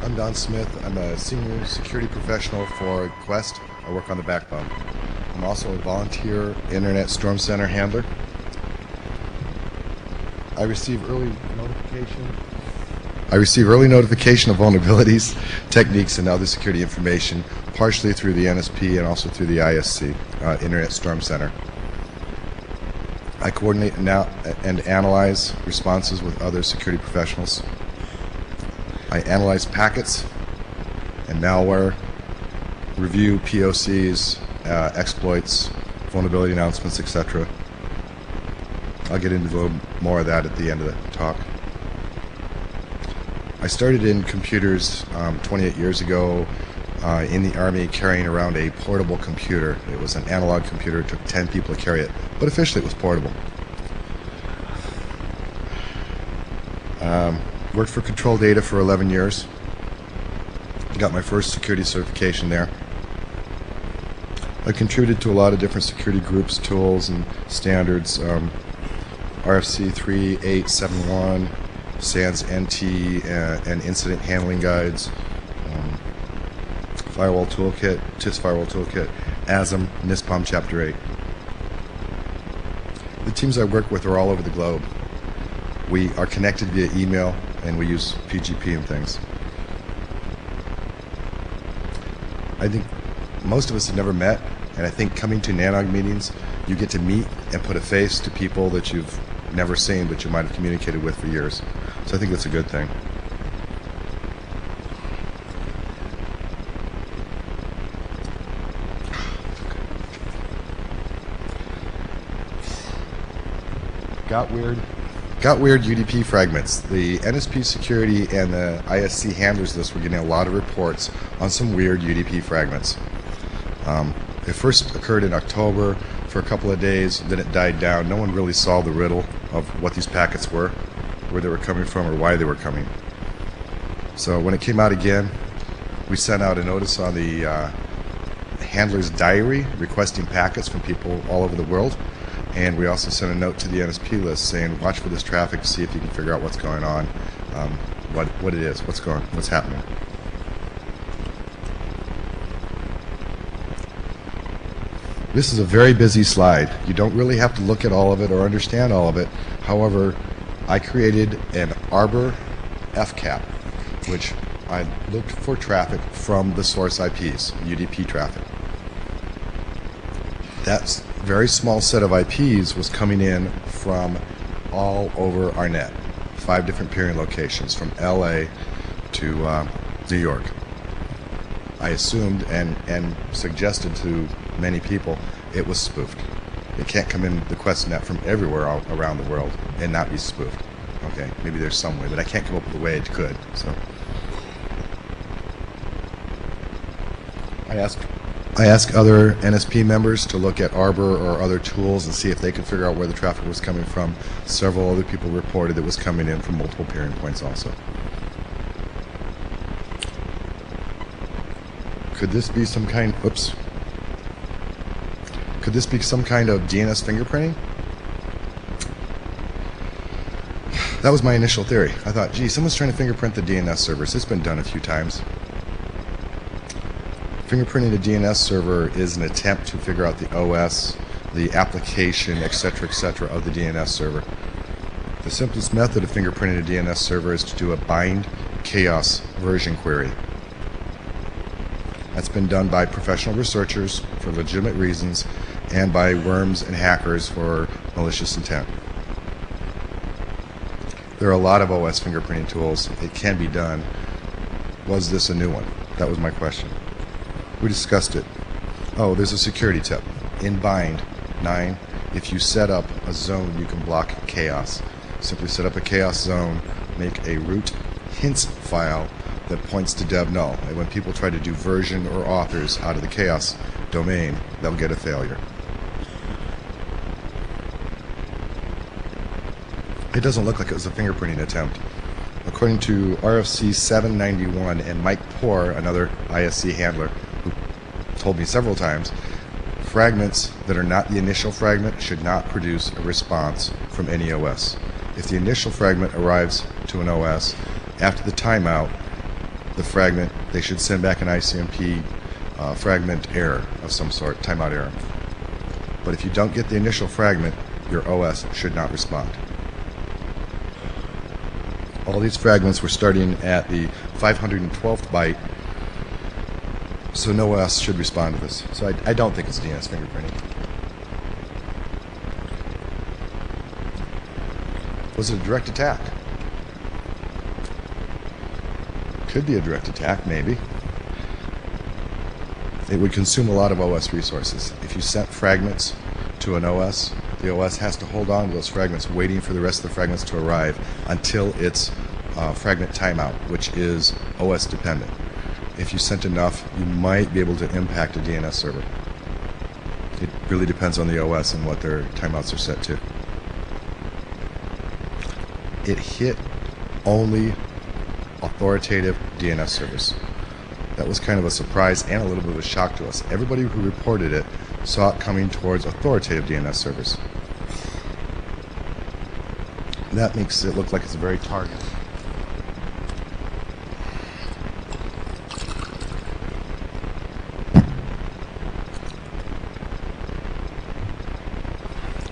I'm Don Smith. I'm a senior security professional for Qwest. I work on the backbone. I'm also a volunteer Internet Storm Center handler. I receive early notification of vulnerabilities, techniques, and other security information, partially through the NSP and also through the ISC, Internet Storm Center. I coordinate and analyze responses with other security professionals. I analyze packets and malware, review POCs, exploits, vulnerability announcements, etc. I'll get into a little more of that at the end of the talk. I started in computers 28 years ago in the Army, carrying around a portable computer. It was an analog computer. It took 10 people to carry it, but officially it was portable. Worked for Control Data for 11 years. Got my first security certification there. I contributed to a lot of different security groups, tools, and standards. RFC 3871, SANS NT, and incident handling guides, Firewall Toolkit, TIS Firewall Toolkit, ASM, NISPOM Chapter 8. The teams I work with are all over the globe. We are connected via email, and we use PGP and things. I think most of us have never met, and I think coming to NANOG meetings, you get to meet and put a face to people that you've never seen but you might have communicated with for years. So I think that's a good thing. Got weird UDP fragments. The NSP Security and the ISC handlers list were getting a lot of reports on some weird UDP fragments. It first occurred in October for a couple of days, then it died down. No one really solved the riddle of what these packets were, where they were coming from, or why they were coming. So when it came out again, we sent out a notice on the handler's diary requesting packets from people all over the world. And we also sent a note to the NSP list saying, watch for this traffic to see if you can figure out what's going on, what it is, what's happening. This is a very busy slide. You don't really have to look at all of it or understand all of it. However, I created an Arbor FCAP, which I looked for traffic from the source IPs, UDP traffic. That very small set of IPs was coming in from all over our net, 5 different peering locations, from LA to New York. I assumed and suggested to many people it was spoofed. It can't come in the Qwest net from everywhere around the world and not be spoofed. Okay, maybe there's some way, but I can't come up with a way it could. So I asked other NSP members to look at Arbor or other tools and see if they could figure out where the traffic was coming from. Several other people reported it was coming in from multiple peering points also. Could this be some kind, could this be some kind of DNS fingerprinting? That was my initial theory. I thought, gee, someone's trying to fingerprint the DNS servers. It's been done a few times. Fingerprinting a DNS server is an attempt to figure out the OS, the application, etc., of the DNS server. The simplest method of fingerprinting a DNS server is to do a bind chaos version query. That's been done by professional researchers for legitimate reasons and by worms and hackers for malicious intent. There are a lot of OS fingerprinting tools. It can be done. Was this a new one? That was my question. We discussed it. Oh, there's a security tip. In bind 9, if you set up a zone, you can block chaos. Simply set up a chaos zone, make a root hints file that points to dev null. And when people try to do version or authors out of the chaos domain, they'll get a failure. It doesn't look like it was a fingerprinting attempt. According to RFC 791 and Mike Poor, another ISC handler, who told me several times, fragments that are not the initial fragment should not produce a response from any OS. If the initial fragment arrives to an OS after the timeout, the fragment, they should send back an ICMP fragment error of some sort, timeout error. But if you don't get the initial fragment, your OS should not respond. All these fragments were starting at the 512th byte, so no OS should respond to this. So I don't think it's DNS fingerprinting. Was it a direct attack? Could be a direct attack, maybe. It would consume a lot of OS resources. If you sent fragments to an OS, the OS has to hold on to those fragments, waiting for the rest of the fragments to arrive until its fragment timeout, which is OS dependent. If you sent enough, you might be able to impact a DNS server. It really depends on the OS and what their timeouts are set to. It hit only authoritative DNS servers. That was kind of a surprise and a little bit of a shock to us. Everybody who reported it saw it coming towards authoritative DNS servers. That makes it look like it's very targeted.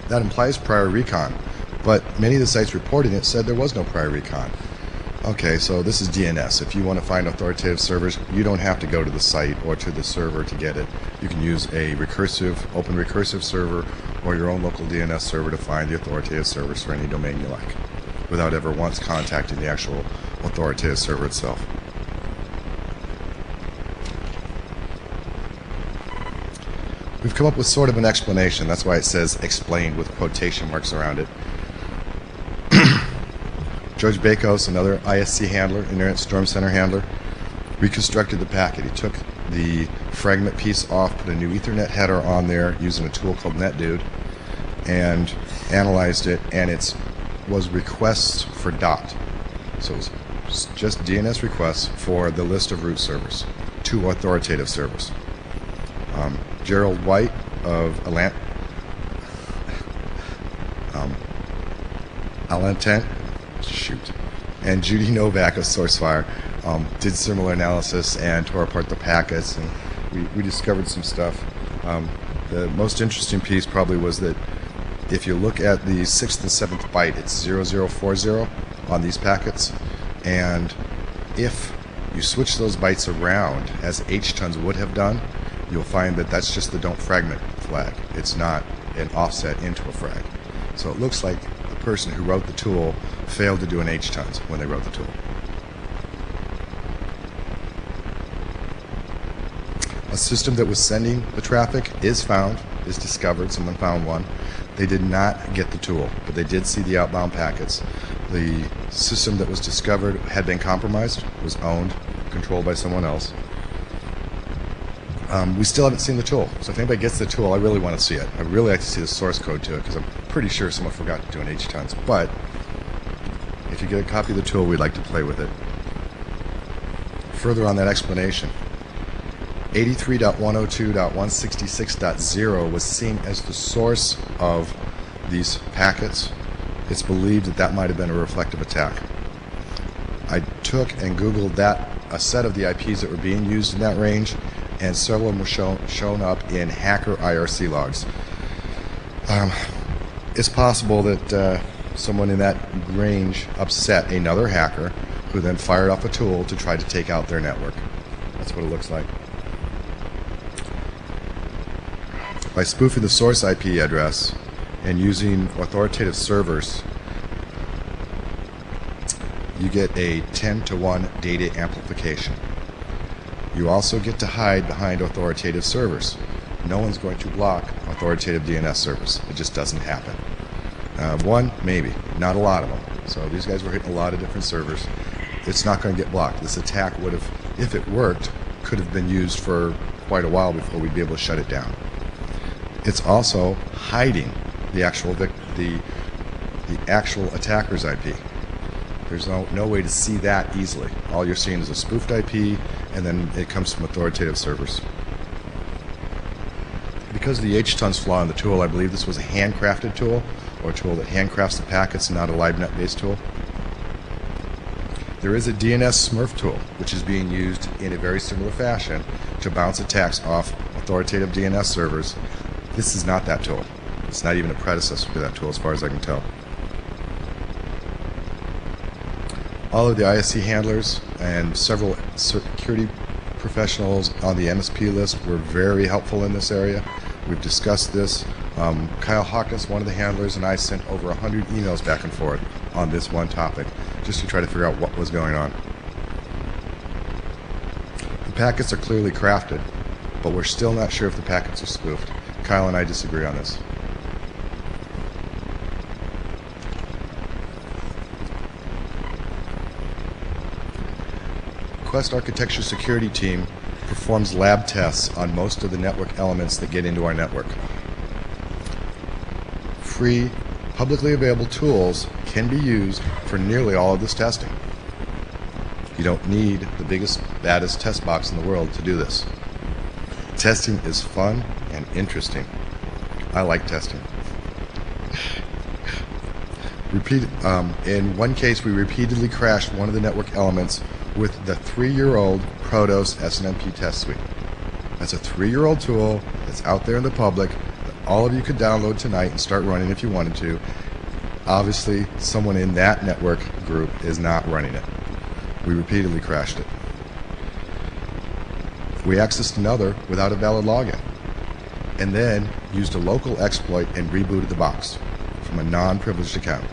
That implies prior recon, but many of the sites reporting it said there was no prior recon. Okay, so this is DNS. If you want to find authoritative servers, you don't have to go to the site or to the server to get it. You can use a open recursive server or your own local DNS server to find the authoritative servers for any domain you like, without ever once contacting the actual authoritative server itself. We've come up with sort of an explanation. That's why it says explained with quotation marks around it. George Bakos, another ISC handler, Internet Storm Center handler, reconstructed the packet. He took the fragment piece off, put a new Ethernet header on there using a tool called NetDude, and analyzed it, and it was requests for dot. So it was just DNS requests for the list of root servers, 2 authoritative servers. Gerald White of Alentent, and Judy Novak of SourceFire did similar analysis and tore apart the packets, and we discovered some stuff. The most interesting piece probably was that if you look at the 6th and 7th byte, it's 0040 on these packets, and if you switch those bytes around as H-tons would have done, you'll find that that's just the don't fragment flag. It's not an offset into a frag. So it looks like the person who wrote the tool failed to do an H-tons when they wrote the tool. A system that was sending the traffic is discovered. Someone found one. They did not get the tool, but they did see the outbound packets. The system that was discovered had been compromised, was owned, controlled by someone else. We still haven't seen the tool, so if anybody gets the tool, I really want to see it. I'd really like to see the source code to it, because I'm pretty sure someone forgot to do an H-tons. But if you get a copy of the tool, we'd like to play with it. Further on that explanation, 83.102.166.0 was seen as the source of these packets. It's believed that that might have been a reflective attack. I took and Googled a set of the IPs that were being used in that range, and several of them were shown up in hacker IRC logs. It's possible that someone in that range upset another hacker who then fired off a tool to try to take out their network. That's what it looks like. By spoofing the source IP address and using authoritative servers, you get a 10-to-1 data amplification. You also get to hide behind authoritative servers. No one's going to block authoritative DNS servers. It just doesn't happen. One, maybe. Not a lot of them. So these guys were hitting a lot of different servers. It's not going to get blocked. This attack would have, if it worked, could have been used for quite a while before we'd be able to shut it down. It's also hiding the actual attacker's IP. There's no way to see that easily. All you're seeing is a spoofed IP, and then it comes from authoritative servers. Because of the H-tons flaw in the tool, I believe this was a handcrafted tool, or a tool that handcrafts the packets and not a LiveNet-based tool. There is a DNS Smurf tool, which is being used in a very similar fashion to bounce attacks off authoritative DNS servers. This is not that tool. It's not even a predecessor to that tool as far as I can tell. All of the ISC handlers and several security professionals on the MSP list were very helpful in this area. We've discussed this. Kyle Hawkins, one of the handlers, and I sent over 100 emails back and forth on this one topic just to try to figure out what was going on. The packets are clearly crafted, but we're still not sure if the packets are spoofed. Kyle and I disagree on this. Qwest Architecture Security Team performs lab tests on most of the network elements that get into our network. Free, publicly available tools can be used for nearly all of this testing. You don't need the biggest, baddest test box in the world to do this. Testing is fun and interesting. I like testing. In one case, we repeatedly crashed one of the network elements with the 3-year-old Protos SNMP test suite. That's a 3-year-old tool that's out there in the public that all of you could download tonight and start running if you wanted to. Obviously, someone in that network group is not running it. We repeatedly crashed it. We accessed another without a valid login, and then used a local exploit and rebooted the box from a non-privileged account.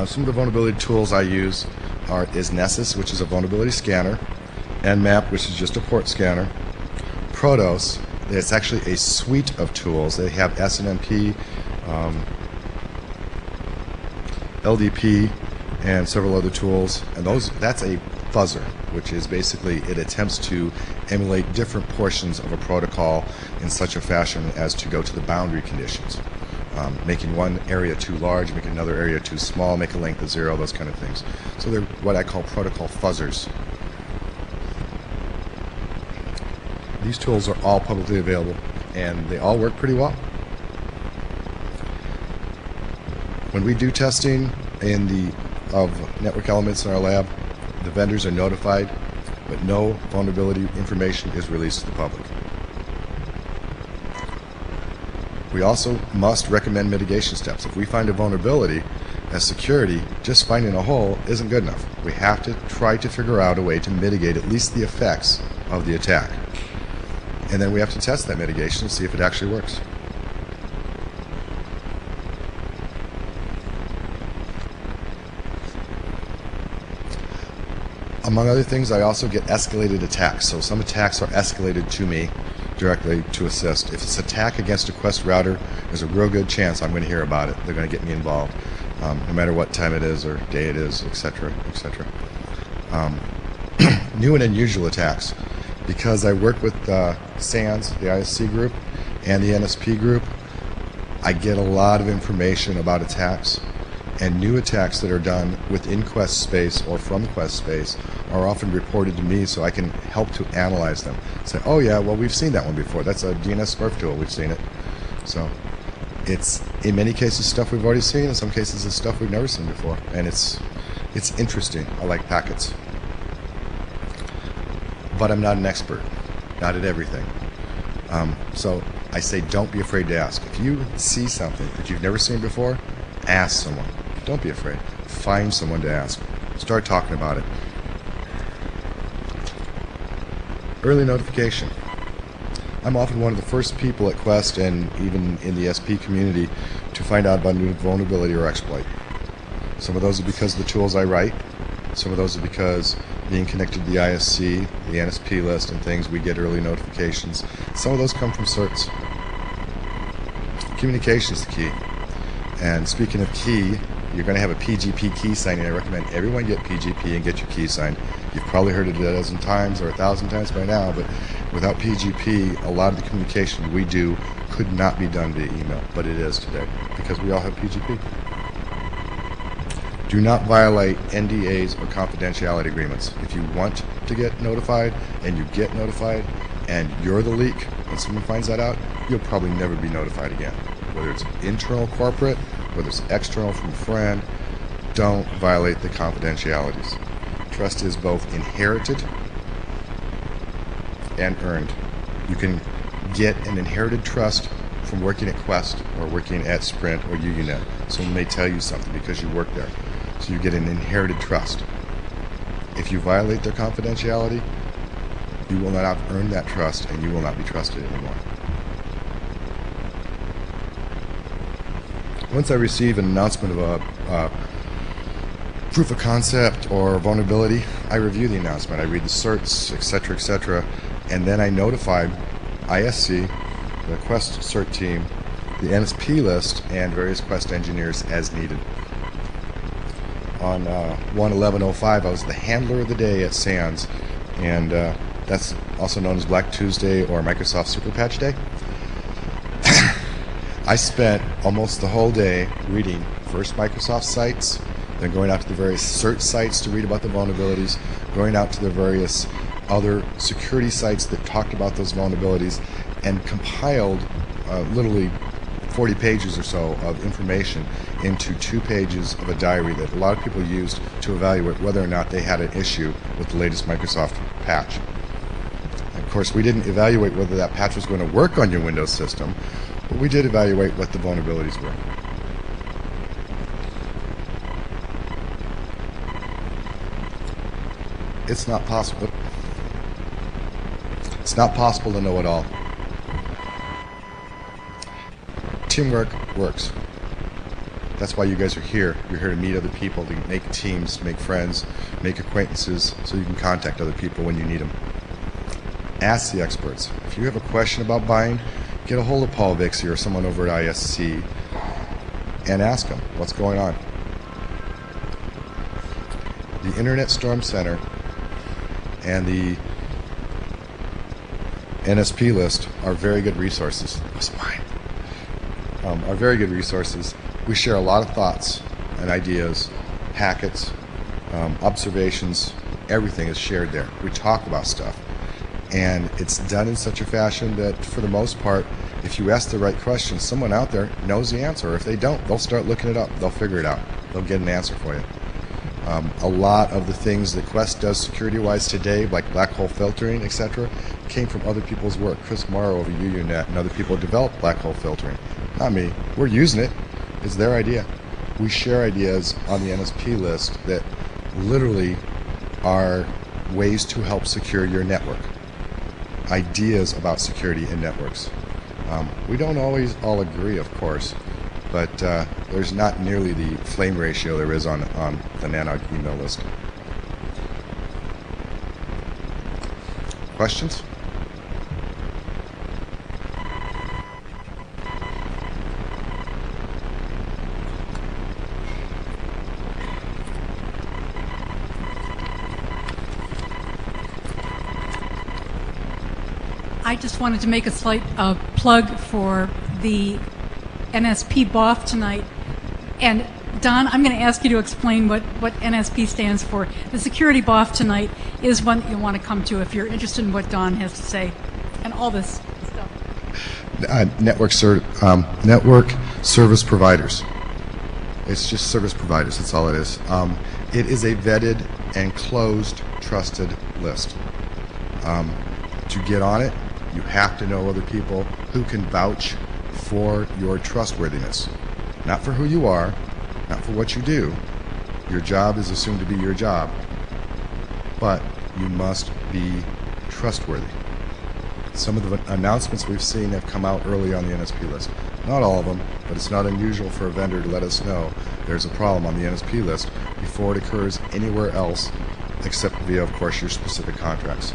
Some of the vulnerability tools I use is Nessus, which is a vulnerability scanner, Nmap, which is just a port scanner, Protos. It's actually a suite of tools. They have SNMP, LDP, and several other tools. And that's a fuzzer, which is basically it attempts to emulate different portions of a protocol in such a fashion as to go to the boundary conditions. Making one area too large, making another area too small, make a length of 0, those kind of things. So they're what I call protocol fuzzers. These tools are all publicly available, and they all work pretty well. When we do testing of network elements in our lab, the vendors are notified, but no vulnerability information is released to the public. We also must recommend mitigation steps. If we find a vulnerability as security, just finding a hole isn't good enough. We have to try to figure out a way to mitigate at least the effects of the attack. And then we have to test that mitigation and see if it actually works. Among other things, I also get escalated attacks. So some attacks are escalated to me directly to assist. If it's an attack against a Qwest router, there's a real good chance I'm going to hear about it. They're going to get me involved, no matter what time it is or day it is, etc., etc. New and unusual attacks. Because I work with SANS, the ISC group, and the NSP group, I get a lot of information about attacks, and new attacks that are done within Qwest space or from Qwest space are often reported to me so I can help to analyze them. Say, oh yeah, well we've seen that one before. That's a DNS Smurf tool, we've seen it. So it's in many cases stuff we've already seen, in some cases it's stuff we've never seen before, and it's interesting. I like packets. But I'm not an expert, not at everything. So I say don't be afraid to ask. If you see something that you've never seen before, ask someone. Don't be afraid. Find someone to ask. Start talking about it. Early notification. I'm often one of the first people at Qwest and even in the SP community to find out about a new vulnerability or exploit. Some of those are because of the tools I write. Some of those are because being connected to the ISC, the NSP list, and things, we get early notifications. Some of those come from certs. Communication is the key. And speaking of key, you're going to have a PGP key signing. I recommend everyone get PGP and get your key signed. You've probably heard it a dozen times or 1,000 times by now, but without PGP, a lot of the communication we do could not be done via email, but it is today because we all have PGP. Do not violate NDAs or confidentiality agreements. If you want to get notified and you get notified and you're the leak and someone finds that out, you'll probably never be notified again. whether it's internal corporate, whether it's external from a friend. Don't violate the confidentialities. Trust is both inherited and earned. You can get an inherited trust from working at Qwest or working at Sprint or UUNet. Someone may tell you something because you work there. So you get an inherited trust. If you violate their confidentiality, you will not have earned that trust and you will not be trusted anymore. Once I receive an announcement of a proof of concept or vulnerability, I review the announcement. I read the certs, etc., and then I notify ISC, the Qwest cert team, the NSP list, and various Qwest engineers as needed. On 1/11/05, I was the handler of the day at SANS, and that's also known as Black Tuesday or Microsoft Super Patch Day. I spent almost the whole day reading first Microsoft sites, then going out to the various cert sites to read about the vulnerabilities, going out to the various other security sites that talked about those vulnerabilities, and compiled literally 40 pages or so of information into 2 pages of a diary that a lot of people used to evaluate whether or not they had an issue with the latest Microsoft patch. And of course, we didn't evaluate whether that patch was going to work on your Windows system, but we did evaluate what the vulnerabilities were. It's not possible. It's not possible to know it all. Teamwork works. That's why you guys are here. You're here to meet other people, to make teams, make friends, make acquaintances, so you can contact other people when you need them. Ask the experts. If you have a question about buying, get a hold of Paul Vixie or someone over at ISC and ask them what's going on. The Internet Storm Center and the NSP list are very good resources. That's mine. Are very good resources. We share a lot of thoughts and ideas, packets, observations. Everything is shared there. We talk about stuff. And it's done in such a fashion that, for the most part, if you ask the right questions, someone out there knows the answer. If they don't, they'll start looking it up. They'll figure it out. They'll get an answer for you. A lot of the things that Qwest does security-wise today, like black hole filtering, etc., came from other people's work. Chris Morrow over at UUNet and other people developed black hole filtering. Not me. We're using it. It's their idea. We share ideas on the NSP list that literally are ways to help secure your network. Ideas about security in networks. We don't always all agree, of course, but there's not nearly the flame ratio there is on the NANOG email list. Questions? I just wanted to make a slight plug for the NSP BOF tonight. And Don, I'm going to ask you to explain what NSP stands for. The security BOF tonight is one that you'll want to come to if you're interested in what Don has to say and all this stuff. Network service providers. It's just service providers. That's all it is. It is a vetted and closed, trusted list. To get on it, you have to know other people who can vouch for your trustworthiness. Not for who you are, not for what you do. Your job is assumed to be your job, but you must be trustworthy. Some of the announcements we've seen have come out early on the NSP list. Not all of them, but it's not unusual for a vendor to let us know there's a problem on the NSP list before it occurs anywhere else, except via, of course, your specific contracts.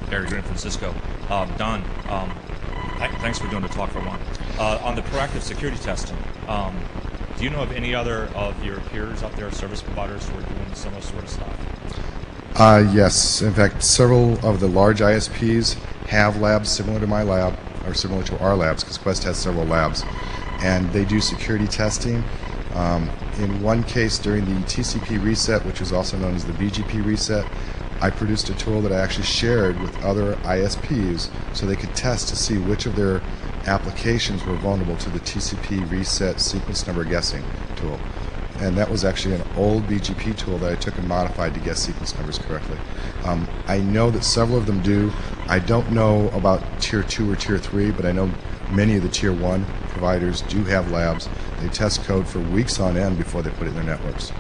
Gary Green, Francisco. Don, thanks for doing the talk for one. On the proactive security testing, do you know of any other of your peers out there, service providers, who are doing similar sort of stuff? Yes. In fact, several of the large ISPs have labs similar to my lab, or similar to our labs, because Qwest has several labs, and they do security testing. In one case, during the TCP reset, which is also known as the BGP reset, I produced a tool that I actually shared with other ISPs so they could test to see which of their applications were vulnerable to the TCP reset sequence number guessing tool. And that was actually an old BGP tool that I took and modified to guess sequence numbers correctly. I know that several of them do. I don't know about Tier 2 or Tier 3, but I know many of the Tier 1 providers do have labs. They test code for weeks on end before they put it in their networks.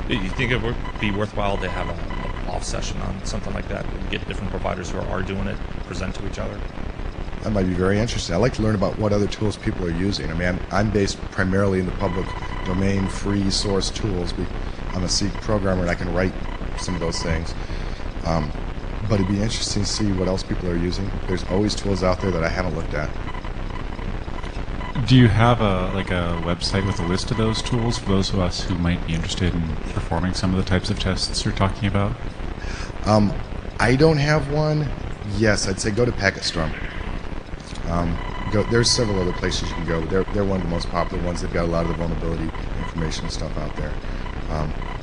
Do you think it would be worthwhile to have an off session on something like that and get different providers who are doing it present to each other? That might be very interesting. I like to learn about what other tools people are using. I mean, I'm based primarily in the public domain, free source tools. I'm a C programmer and I can write some of those things. But it'd be interesting to see what else people are using. There's always tools out there that I haven't looked at. Do you have a website with a list of those tools for those of us who might be interested in performing some of the types of tests you're talking about? I don't have one. Yes, I'd say go to PacketStorm. There's several other places you can go. They're one of the most popular ones. They've got a lot of the vulnerability information and stuff out there.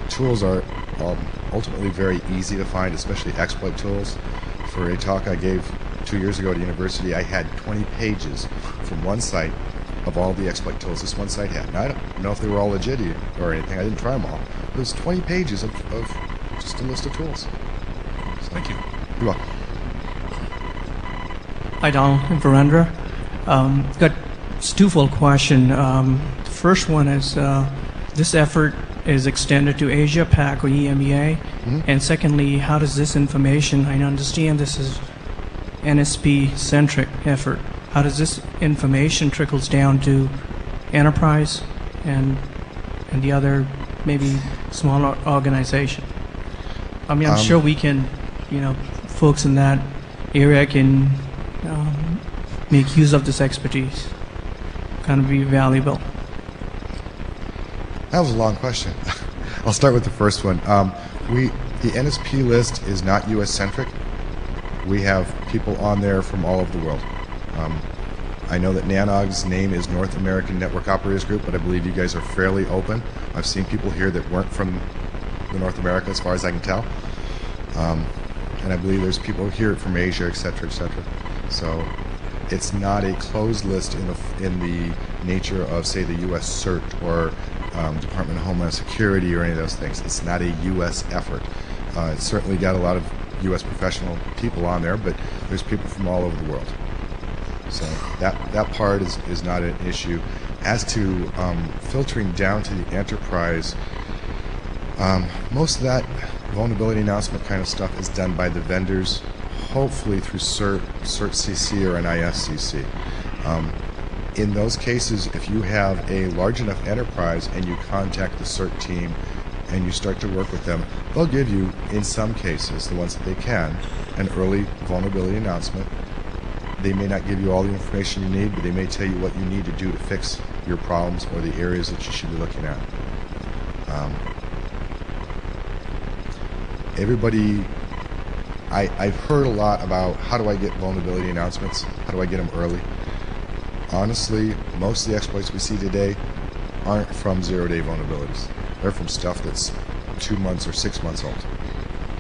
Tools are ultimately very easy to find, especially exploit tools. For a talk I gave 2 years ago at university, I had 20 pages from one site of all the exploit tools this one site had. Now, I don't know if they were all legit or anything. I didn't try them all. It was 20 pages of just a list of tools. So, Thank you. You're welcome. Hi, Donald and Virendra. Got a twofold question. The first one is this effort is extended to Asia Pac or EMEA, and secondly, how does this information? I understand this is NSP-centric effort. How does this information trickles down to enterprise and the other maybe smaller organization? I mean, I'm sure we can, folks in that area can make use of this expertise. Kind of be valuable. That was a long question. I'll start with the first one. The NSP list is not US-centric. We have people on there from all over the world. I know that NANOG's name is North American Network Operators Group, but I believe you guys are fairly open. I've seen people here that weren't from the North America, as far as I can tell. And I believe there's people here from Asia, et cetera, et cetera. So it's not a closed list in the nature of, say, the U.S. CERT or Department of Homeland Security or any of those things. It's not a U.S. effort. It's certainly got a lot of U.S. professional people on there, but there's people from all over the world. So that part is not an issue. As to filtering down to the enterprise, most of that vulnerability announcement kind of stuff is done by the vendors, hopefully through CERT-CC or an ISCC. In those cases, if you have a large enough enterprise and you contact the CERT team and you start to work with them, they'll give you, in some cases, the ones that they can, an early vulnerability announcement. They may not give you all the information you need, but they may tell you what you need to do to fix your problems or the areas that you should be looking at. I've heard a lot about how do I get vulnerability announcements, how do I get them early. Honestly, most of the exploits we see today aren't from zero-day vulnerabilities. They're from stuff that's 2 months or 6 months old.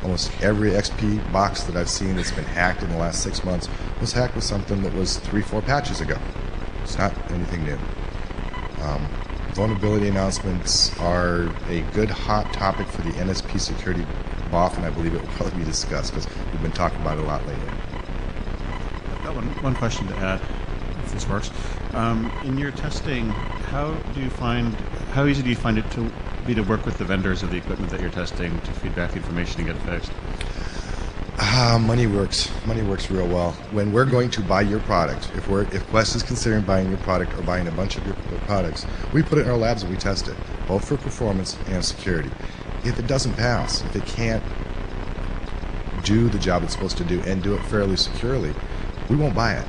Almost every XP box that I've seen that's been hacked in the last 6 months was hacked with something that was 3-4 patches ago. It's not anything new. Vulnerability announcements are a good hot topic for the NSP Security BOF, and I believe it will probably be discussed because we've been talking about it a lot lately. I've got one question to add, if this works. In your testing, how easy do you find it to be to work with the vendors of the equipment that you're testing to feed back the information and get it fixed? Money works. Money works real well. When we're going to buy your product, if Qwest is considering buying your product or buying a bunch of your products, we put it in our labs and we test it, both for performance and security. If it doesn't pass, if it can't do the job it's supposed to do and do it fairly securely, we won't buy it.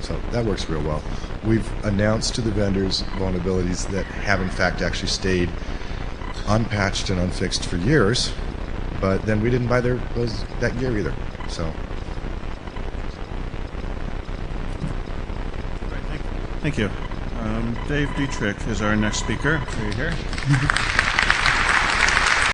So that works real well. We've announced to the vendors vulnerabilities that have in fact actually stayed unpatched and unfixed for years, but then we didn't buy that gear either. So. Thank you. Dave Dietrich is our next speaker. Are you here?